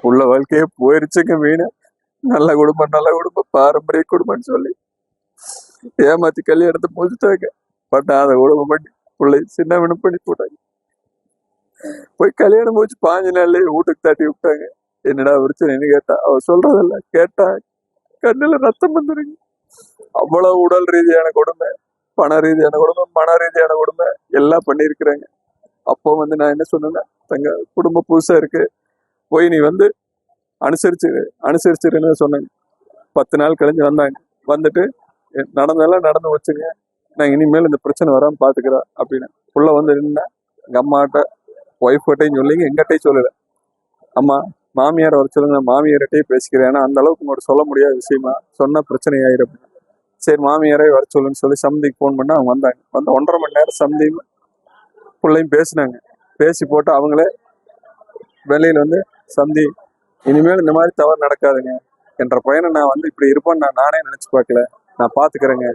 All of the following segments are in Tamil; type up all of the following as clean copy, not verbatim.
உள்ள வாழ்க்கையே போயிருச்சுங்க. மீன் நல்ல குடும்பம் பாரம்பரிய குடும்பம்னு சொல்லி ஏமாத்தி கல்யாணத்தை முடிச்சுட்டாங்க. பட் அதை குடும்பம் பண்ணி பிள்ளை சின்ன வினம் பண்ணி போட்டாங்க. போய் கல்யாணம் முடிச்சு 5 நாள்லயே வீட்டுக்கு தட்டி விட்டாங்க. என்னடா பிரச்சனைன்னு கேட்டா அவ சொல்றதில்ல. கேட்டா கண்ணுல ரத்தம் வந்துருங்க. அவ்வளவு உடல் ரீதியான கொடுமை, பண ரீதியான கொடுமை, மன ரீதியான கொடுமை எல்லாம் பண்ணிருக்கிறாங்க. அப்போ நான் என்ன சொன்னேன்னா, தங்க குடும்பம் புதுசா இருக்கு, போய் நீ அனுசரிச்சிருன்னு சொன்னாங்க. 10 நாள் கழிஞ்சு வந்தாங்க. வந்துட்டு நடந்தெல்லாம் நடந்து வச்சுங்க, நான் இனிமேல் இந்த பிரச்சனை வராம பாத்துக்கிறேன் அப்படின்னு உள்ள வந்து நின்னா. எங்க அம்மாட்ட ஒய்ஃப் கிட்டையும் சொல்லிங்க, எங்கிட்டையும் சொல்லல. அம்மா மாமியார் வர சொல்லுங்க, மாமியார்கிட்டையும் பேசிக்கிறேன், ஏன்னா அந்த அளவுக்கு உங்கள்கிட்ட சொல்ல முடியாத விஷயமா சொன்னா பிரச்சனை ஆயிரும். சரி மாமியாரே வர சொல்லுன்னு சொல்லி சமந்திக்கு ஃபோன் பண்ணா அவங்க வந்தாங்க. வந்து 1.5 மணி நேரம் சமந்தியும் பிள்ளையும் பேசினாங்க. பேசி போட்டு அவங்களே வெளியில வந்து, சந்தி இனிமேல் இந்த மாதிரி தவறு நடக்காதுங்க, என்ற பையனை நான் இப்படி இருப்பேன்னு நானே நினைச்சு பார்க்கல, நான் பாத்துக்கிறேங்க,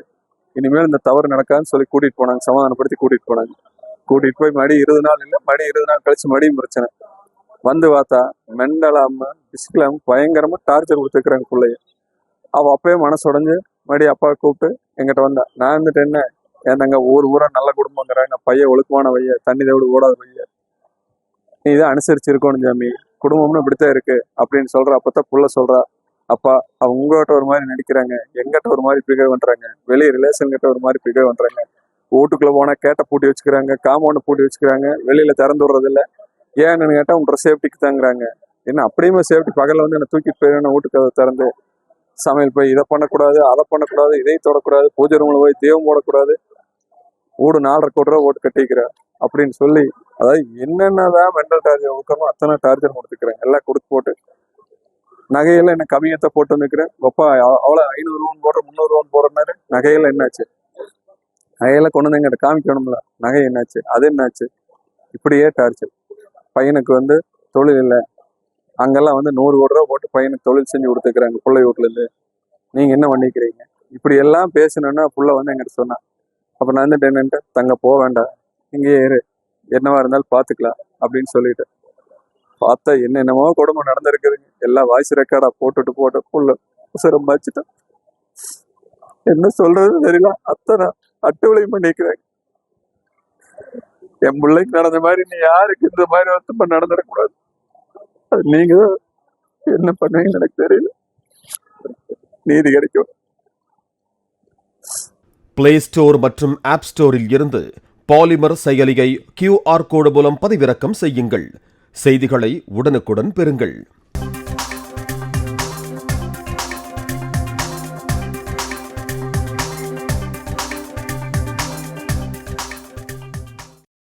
இனிமேல் இந்த தவறு நடக்காதுன்னு சொல்லி கூட்டிட்டு போனாங்க. சமாதானப்படுத்தி கூட்டிட்டு போனாங்க. கூட்டிட்டு போய் மடி 20 நாள் இல்லை, மடி 20 நாள் கழிச்சு மடியும் பிரச்சனை வந்து பார்த்தா மெண்டலாம பிசிக்கலாம பயங்கரமா டார்ச்சர் கொடுத்துருக்குறாங்க பிள்ளைய. அவ அப்பயே மனசு உடஞ்சு மடி அப்பாவை கூப்பிட்டு எங்கிட்ட வந்தா. நான் வந்துட்டு என்ன ஏந்தாங்க ஊரா நல்ல குடும்பங்கிறாங்க, பையன் ஒழுக்கமான வைய, தண்ணி தவிடு ஓடாத வைய, நீ இதை அனுசரிச்சிருக்கணும் ஜாமி, குடும்பம்னு இப்படித்தான் இருக்கு அப்படின்னு சொல்ற. அப்பதான் புள்ள சொல்றா, அப்பா அவங்க உங்ககிட்ட ஒரு மாதிரி நடிக்கிறாங்க, எங்கிட்ட ஒரு மாதிரி பிகேவ் பண்றாங்க, வெளியே ரிலேஷன் கிட்ட ஒரு மாதிரி பிகேவ் பண்றாங்க, வீட்டுக்குள்ள போனா கேட்ட பூட்டி வச்சுக்கிறாங்க, காம்பவுண்ட் பூட்டி வச்சுக்கிறாங்க, வெளியில திறந்து விடுறது இல்லை. ஏன்னு கேட்டா உன்ற சேஃப்டிக்கு தாங்கிறாங்க. என்ன அப்படியுமே சேஃப்டி, பகல்ல வந்து என்ன தூக்கிட்டு போயிடணும், வீட்டுக்கு அதை திறந்து சமையல் போய் இதை பண்ணக்கூடாது, அதை பண்ணக்கூடாது, இதையும் தொடக்கூடாது, பூஜை ரூம்ல போய் தெய்வம் போடக்கூடாது, வீடு 4.5 கோடி ரூபா ஓட்டு கட்டிக்கிறார் அப்படின்னு சொல்லி, அதாவது என்னென்னதான் மென்டல் டார்ச்சர் கொடுக்கணும் அத்தனை டார்ச்சர் கொடுத்துக்கிறேன். எல்லாம் கொடுத்து போட்டு நகையெல்லாம் என்ன கம்மியத்தை போட்டு வந்துக்கிறேன். ஒப்பா அவ்வளோ 500 ரூபான்னு போடுற, 300 ரூபான்னு போடுறனாரு. நகையெல்லாம் என்னாச்சு? நகையெல்லாம் கொண்டு வந்து எங்கிட்ட காமிக்கணும்ல, நகை என்னாச்சு, அது என்னாச்சு, இப்படியே டார்ச்சர். பையனுக்கு வந்து தொழில் இல்லை, அங்கெல்லாம் வந்து 100 கோடி ரூபா போட்டு பையனுக்கு தொழில் செஞ்சு கொடுத்துக்கிறாங்க பிள்ளை வீட்டுல இருந்து. நீங்க என்ன பண்ணிக்கிறீங்க? இப்படி எல்லாம் பேசணும்னா புள்ள வந்து எங்கிட்ட சொன்னான். அப்ப நான் வந்துட்டு என்னன்ட்டு, தங்க போக வேண்டாம், இங்கேயே இரு, என்னவா இருந்தாலும் பாத்துக்கலாம் அப்படின்னு சொல்லிட்டு பார்த்தா என்னென்னமோ கொடுமை நடந்திருக்குதுங்க. எல்லாம் வாய்ஸ் ரெக்கார்டா போட்டு புள்ள உசரம் வச்சுட்டேன். என்ன சொல்றது தெரியல, அத்தனை அட்டுவலையும் பண்ணிக்கிறாங்க. என் பிள்ளைக்கு நடந்த மாதிரி நீ யாருக்கு இந்த மாதிரி வருத்தம் நடந்துடக்கூடாது. அது நீங்க என்ன பண்ணுவீங்கன்னு எனக்கு தெரியல. நீதி கிடைக்கும். பிளே ஸ்டோர் மற்றும் ஆப் ஸ்டோரில் இருந்து பாலிமர் செயலியை QR கோடு மூலம் பதிவிறக்கம் செய்யுங்கள். செய்திகளை உடனுக்குடன் பெறுங்கள்.